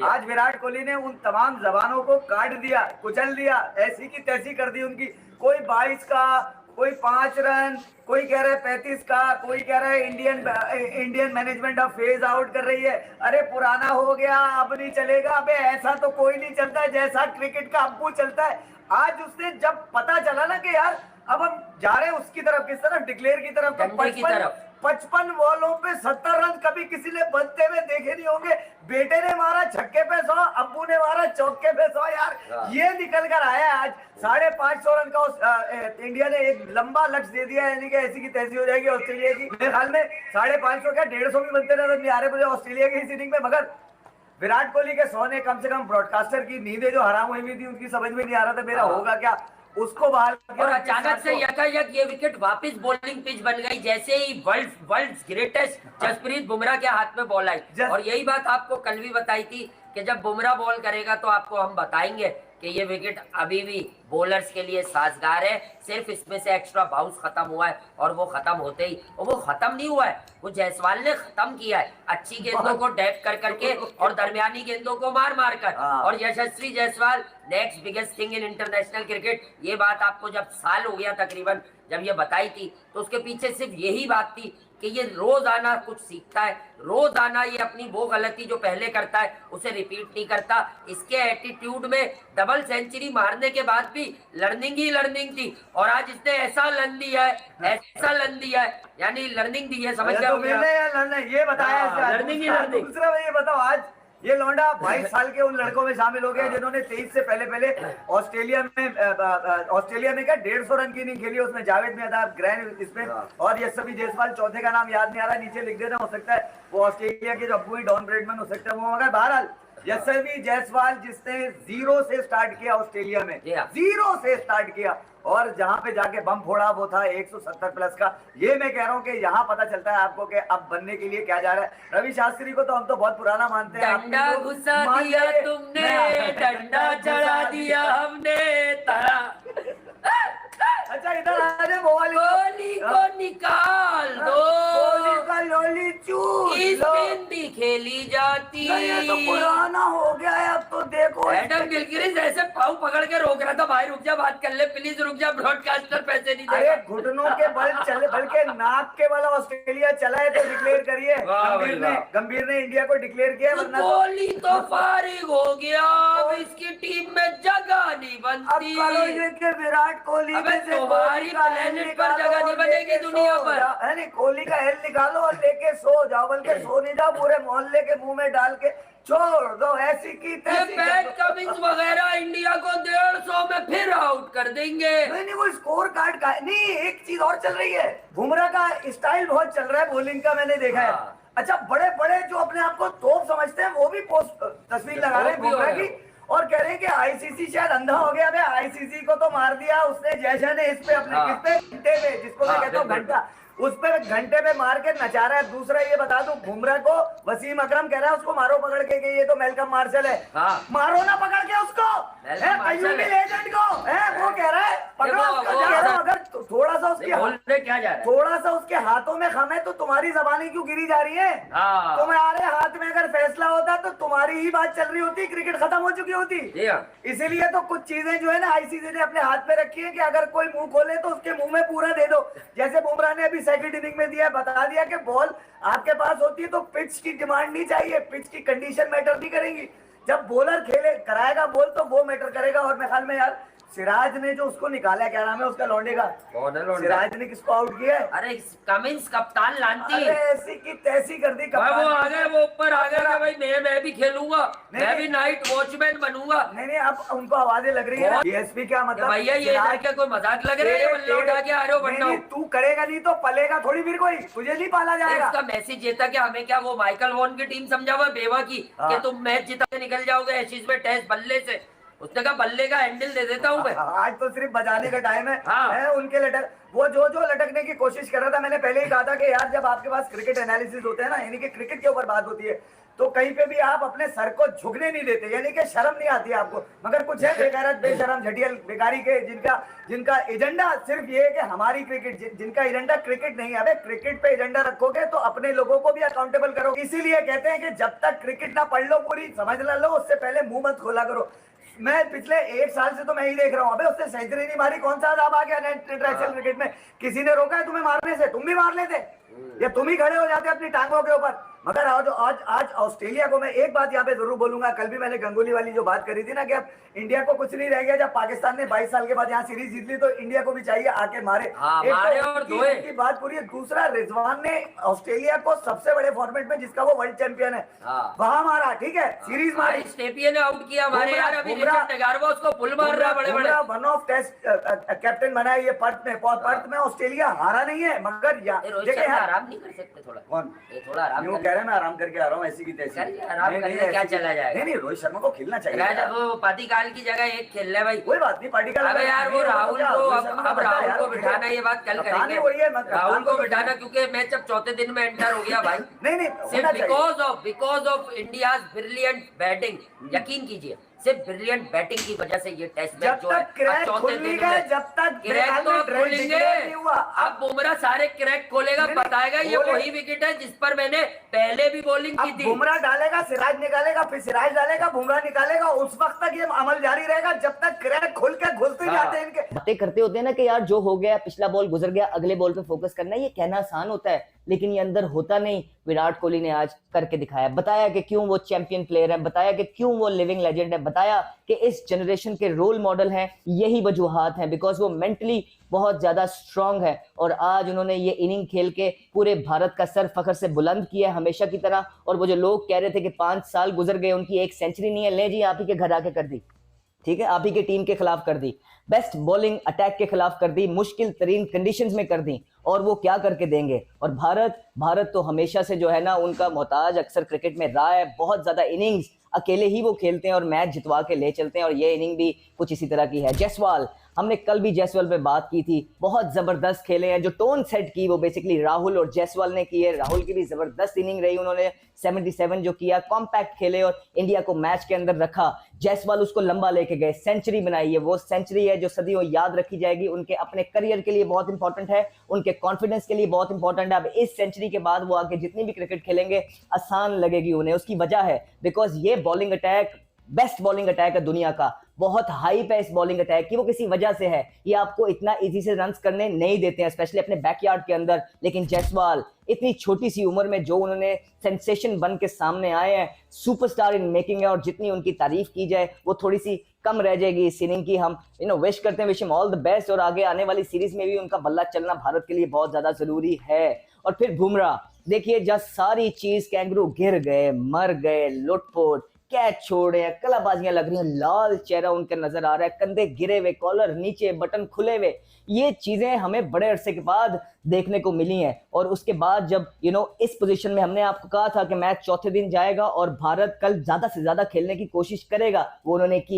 आज विराट कोहली ने उन तमाम जबानों को काट दिया, कुचल दिया, ऐसी की तैसी कर दी उनकी। कोई 22 का, कोई 5 रन, कोई कह रहा है 35 का, कोई कह रहा है इंडियन मैनेजमेंट अब फेज आउट कर रही है। अरे पुराना हो गया, अब नहीं चलेगा। अबे ऐसा तो कोई नहीं चलता है जैसा क्रिकेट का अब्बू चलता है। आज उसने जब पता चला ना कि यार अब हम जा रहे हैं उसकी तरफ, किस तरफ, डिक्लेयर की तरफ, तो 55 बॉलों पे 70 रन कभी किसी ने बनते हुए देखे नहीं होंगे। बेटे ने मारा छक्के पे 100, अब्बू ने मारा चौके पे 100। यार ये निकल कर आया आज। 550 रन का इंडिया ने एक लंबा लक्ष्य दे दिया, यानी कि ऐसी की तैसी हो जाएगी ऑस्ट्रेलिया की। मेरे ख्याल में 550 क्या 150 भी बनते नजर नहीं आ रहे मुझे ऑस्ट्रेलिया की इस इनिंग में। मगर विराट कोहली के 100 ने कम से कम ब्रॉडकास्टर की नींदें जो हराम हुई थी उनकी समझ में नहीं आ रहा था मेरा होगा क्या, उसको बहाल किया। और अचानक से यकायक ये विकेट वापस बॉलिंग पिच बन गई, जैसे ही वर्ल्ड ग्रेटेस्ट जसप्रीत बुमराह के हाथ में बॉल आई। और यही बात आपको कल भी बताई थी कि जब बुमराह बॉल करेगा तो आपको हम बताएंगे कि ये विकेट अभी भी बॉलर्स के लिए साजगार है। सिर्फ इसमें से एक्स्ट्रा बाउंस खत्म हुआ है और वो खत्म होते ही, और वो खत्म नहीं हुआ है, वो जायसवाल ने खत्म किया है अच्छी गेंदों को डैप कर करके और दरमियानी गेंदों को मार मार कर। और Yashasvi Jaiswal next biggest thing in international cricket. ये बात आपको जब साल हो गया तकरीबन जब ये बताई थी, तो उसके पीछे सिर्फ यही बात थी कि ये रोजाना कुछ सीखता है, रोजाना ये अपनी वो गलती जो पहले करता है उसे रिपीट नहीं करता। इसके एटीट्यूड में डबल सेंचुरी मारने के बाद भी लर्निंग ही लर्निंग थी, और आज इसने ऐसा लन दिया है, ऐसा लन दिया है, यानी लर्निंग दी है, समझ गया ये बताया लर्निंग ही लर्निंग। दूसरा ये बताओ, आज ये लौंडा 22 साल के उन लड़कों में शामिल हो गया जिन्होंने 23 से पहले ऑस्ट्रेलिया में क्या 150 रन की इनिंग खेली। उसमें जावेद मियांदाद ग्रैंड इसमें, और यशस्वी जायसवाल चौथे का नाम याद नहीं आ रहा, नीचे लिख देना, हो सकता है वो ऑस्ट्रेलिया के जो अब्बू डॉन ब्रेडमैन हो सकता है वो। मगर बहरहाल यशस्वी जायसवाल जिसने 0 से स्टार्ट किया ऑस्ट्रेलिया में, 0 से स्टार्ट किया, और जहां पे जाके बम फोड़ा वो था 170 प्लस का। ये मैं कह रहा हूँ कि यहाँ पता चलता है आपको कि अब बनने के लिए क्या जा रहा है। रवि शास्त्री को तो हम तो बहुत पुराना मानते हैं। डंडा घुसा दिया तुमने, डंडा चढ़ा दिया हमने तारा। अच्छा इधर आ जाए, कोहली को निकाल दो, कोहली का लोली चूस लो, हिंदी खेली जाती। ये तो पुराना हो गया है अब तो। देखो एडम गिलक्रिस्ट ऐसे पाँव पकड़ के रोक रहा था, भाई रुक जा, बात कर ले प्लीज, रुक जा, ब्रॉडकास्टर पैसे नहीं देगा। घुटनों के बल चले, बल्कि नाक के बल ऑस्ट्रेलिया चला है तो डिक्लेयर करिए। गंभीर ने इंडिया को डिक्लेयर किया, वरना कोहली तो फारिग हो गया, अब इसकी टीम में जगह नहीं बनती। विराट कोहली तुम्हारी प्लेनेट पर जगह नहीं बनेगी दुनिया पर। है कोहली का हेल निकालो और लेके सो जाओ, बल्कि सो नहीं जाओ, पूरे मोहल्ले के मुंह में डाल के छोड़ दो, ऐसी की तैसी। पैट कमिंस वगैरह इंडिया को 150 में फिर आउट कर देंगे। नहीं वो स्कोर कार्ड का नहीं, एक चीज और चल रही है, बुमराह का स्टाइल बहुत चल रहा है बॉलिंग का, मैंने देखा है। अच्छा बड़े बड़े जो अपने आप को तोप समझते हैं वो भी पोस्ट तस्वीर लगा रहे हैं बुमराह की, और कह रहे हैं कि आईसीसी शायद अंधा हो गया। आईसीसी को तो मार दिया उसने, जैसा ने इस पे अपने घंटे पे, जिसको मैं कहता हूँ घंटा, उस पे घंटे पे मार के नचा रहा है। दूसरा ये बता दूं, बुमराह को वसीम अकरम कह रहा है उसको मारो पकड़ के, कि ये तो मेलकम मार्शल है। मारो ना पकड़ के उसको, लेजेंड को, वो कह रहा है पकड़ो उसको। अगर थोड़ा सा उसके थोड़ा सा उसके हाथों में खम है तो तुम्हारी जबानी क्यों गिरी जा रही है? तुम्हारे हाथ में अगर फैसला होता तो तुम्हारी ही बात चल रही होती, क्रिकेट खत्म हो चुकी होती। इसीलिए तो कुछ चीजें जो है ना आईसीसी ने अपने हाथ में रखी है कि अगर कोई मुंह खोले तो उसके मुंह में पूरा दे दो। जैसे बुमराह ने अभी सेकंड इनिंग में दिया, बता दिया कि बॉल आपके पास होती है तो पिच की डिमांड नहीं चाहिए, पिच की कंडीशन मैटर नहीं करेंगी। जब बॉलर खेले कराएगा बॉल तो वो मैटर करेगा। और मेरे ख्याल में यार सिराज ने जो उसको निकाला, क्या नाम है उसका लौंडे का, सिराज ने किसको आउट किया है? अरे कमिंस कप्तान लांती, ऐसी की तैसी कर दी कप्तान। वो आ गए, वो ऊपर आ गया भाई, मैं भी खेलूंगा, मैं भी नाइट वॉचमैन बनूंगा। नहीं अब उनको आवाजें लग रही है। डीएसपी क्या मतलब भैया, ये क्या कोई मजाक लग रहा है? बल्ले उठा के आ रहे हो बनना, तू करेगा नहीं तो पलेगा थोड़ी, फिर कोई तुझे नहीं पाला जाएगा। इसका मैसेज ये था कि हमें क्या वो माइकल वॉन की टीम समझा हुआ बेवा की कि तुम मैच जिता के निकल जाओगे एशिज में टेस्ट बल्ले से। उसने कहा बल्ले का हैंडल दे देता हूँ मैं। आज तो सिर्फ बजाने का टाइम है उनके लटक, वो जो लटकने की कोशिश कर रहा था। मैंने पहले ही कहा था कि यार जब आपके पास क्रिकेट एनालिसिस होते हैं ना, यानी कि क्रिकेट के ऊपर बात होती है, तो कहीं पे भी आप अपने सर को झुकने नहीं देते, यानी कि शर्म नहीं आती आपको। मगर कुछ है बेगैरत, बेशरम, झटियल, बेकारी के, जिनका एजेंडा सिर्फ ये है कि हमारी क्रिकेट, जिनका एजेंडा क्रिकेट नहीं है। अबे क्रिकेट पे एजेंडा रखोगे तो अपने लोगों को भी अकाउंटेबल करो। इसीलिए कहते हैं कि जब तक क्रिकेट ना पढ़ लो पूरी, समझ ना लो, उससे पहले मुंह मत खोला करो। मैं पिछले 1 साल से तो मैं ही देख रहा हूँ, अबे उसने सेंचुरी नहीं मारी, कौन सा अदाब आ गया इंटरनेशनल क्रिकेट में? किसी ने रोका है तुम्हें मारने से? तुम भी मार लेते, या तुम ही खड़े हो जाते अपनी टांगों के ऊपर। मगर आज ऑस्ट्रेलिया को मैं एक बात यहाँ पे जरूर बोलूंगा। कल भी मैंने गंगुली वाली जो बात करी थी ना कि अब इंडिया को कुछ नहीं रह गया। जब पाकिस्तान ने 22 साल के बाद यहाँ सीरीज जीत ली तो इंडिया को भी चाहिए आके मारे। एक मारे तो और उनकी बात पूरी है। दूसरा, रिजवान ने ऑस्ट्रेलिया को सबसे बड़े फॉर्मेट में, जिसका वो वर्ल्ड चैंपियन है, वहां मारा, ठीक है, सीरीज मारी। स्टेपिया ने आउट किया हमारे यार, अभी रिचर्ड एगारवा उसको पुल मार रहा बड़े-बड़े। वन ऑफ टेस्ट कैप्टन बना है ये पर्थ में ऑस्ट्रेलिया हारा नहीं है। मगर देखिए आराम नहीं कर सकते थोड़ा? कौन? ये थोड़ा आराम कह रहे हैं, मैं आराम करके आ रहा हूँ ऐसी की तैसी। आराम करने क्या चला जाएगा? नहीं, रोहित शर्मा को खेलना चाहिए। वो पाटिकाल की जगह एक खेल ले भाई, कोई बात नहीं। पाटिकाल, अबे यार वो राहुल को, अब राहुल को बिठाना, ये बात कल करेंगे। राहुल को बिठाना क्योंकि मैच अब चौथे दिन में एंटर हो गया भाई। नहीं, सिर्फ because of India's brilliant batting, यकीन कीजिए सिर्फ ब्रिलियंट बैटिंग की वजह से ये टेस्ट मैच जो है चौथे दिन में, जब तक क्रैक तो खोलेंगे। अब बुमराह सारे क्रैक खोलेगा, बताएगा ये वही विकेट है जिस पर मैंने पहले भी बॉलिंग की थी। बुमराह डालेगा, सिराज निकालेगा, फिर सिराज डालेगा, बुमराह निकालेगा। उस वक्त तक ये अमल जारी रहेगा जब तक क्रैक खुल के घुसते जाते हैं इनके। बातें करते होते हैं ना कि यार जो हो गया, पिछला बॉल गुजर गया, अगले बॉल पे फोकस करना, ये कहना आसान होता है लेकिन ये अंदर होता नहीं। विराट कोहली ने आज करके दिखाया, बताया कि क्यों वो चैंपियन प्लेयर है, बताया कि क्यों वो लिविंग लेजेंड है, बताया कि इस जनरेशन के रोल मॉडल हैं। यही वजूहात हैं, बिकॉज वो मेंटली बहुत ज्यादा स्ट्रांग है और आज उन्होंने ये इनिंग खेल के पूरे भारत का सर फखर से बुलंद किया हमेशा की तरह। और वो जो लोग कह रहे थे कि 5 साल गुजर गए, उनकी एक सेंचुरी नहीं है, ले जी आप ही के घर आके कर दी, ठीक है, आप ही के टीम के खिलाफ कर दी, बेस्ट बॉलिंग अटैक के खिलाफ कर दी, मुश्किल तरीन कंडीशंस में कर दी। और वो क्या करके देंगे? और भारत तो हमेशा से जो है ना उनका मोहताज अक्सर क्रिकेट में रहा है। बहुत ज्यादा इनिंग्स अकेले ही वो खेलते हैं और मैच जितवा के ले चलते हैं, और ये इनिंग भी कुछ इसी तरह की है। जायसवाल, हमने कल भी जायसवाल पे बात की थी, बहुत जबरदस्त खेले हैं। जो टोन सेट की वो बेसिकली राहुल और जायसवाल ने की है। राहुल की भी जबरदस्त इनिंग रही, उन्होंने 77 जो किया, कॉम्पैक्ट खेले और इंडिया को मैच के अंदर रखा। जायसवाल उसको लंबा लेके गए, सेंचुरी बनाई है। वो सेंचुरी है जो सदियों याद रखी जाएगी, उनके अपने करियर के लिए बहुत इंपॉर्टेंट है, उनके कॉन्फिडेंस के लिए बहुत इंपॉर्टेंट है। अब इस सेंचुरी के बाद वो आगे जितनी भी क्रिकेट खेलेंगे आसान लगेगी उन्हें। उसकी वजह है बिकॉज ये bowling attack best bowling attack है दुनिया का, बहुत हाइप है इस बॉलिंग अटैक की। वो किसी वजह से है, ये आपको इतना इजी से रन्स करने नहीं देते हैं, स्पेशली अपने बैकयार्ड के अंदर। लेकिन जायसवाल इतनी छोटी सी उम्र में जो उन्होंने सेंसेशन बन के सामने आए हैं, सुपरस्टार इन मेकिंग है, और जितनी उनकी तारीफ की जाए वो थोड़ी सी कम रह जाएगी इस इनिंग की। हम विश करते हैं, wish him all the best, और आगे आने वाली सीरीज में भी उनका बल्ला चलना भारत के लिए बहुत ज्यादा जरूरी है। और फिर बुमराह, देखिए जब सारी चीज कैंगरू गिर गए, मर गए, लुटपुट, कैच छोड़े हैं, कलाबाजियां लग रही हैं, लाल चेहरा उनका नजर आ रहा है, कंधे गिरे हुए, कॉलर नीचे, बटन खुले हुए, ये चीजें हमें बड़े अरसे के बाद देखने को मिली हैं। और उसके बाद जब इस पोजीशन में हमने आपको कहा था कि मैच चौथे दिन जाएगा और भारत कल ज्यादा से ज्यादा खेलने की कोशिश करेगा, वो उन्होंने की।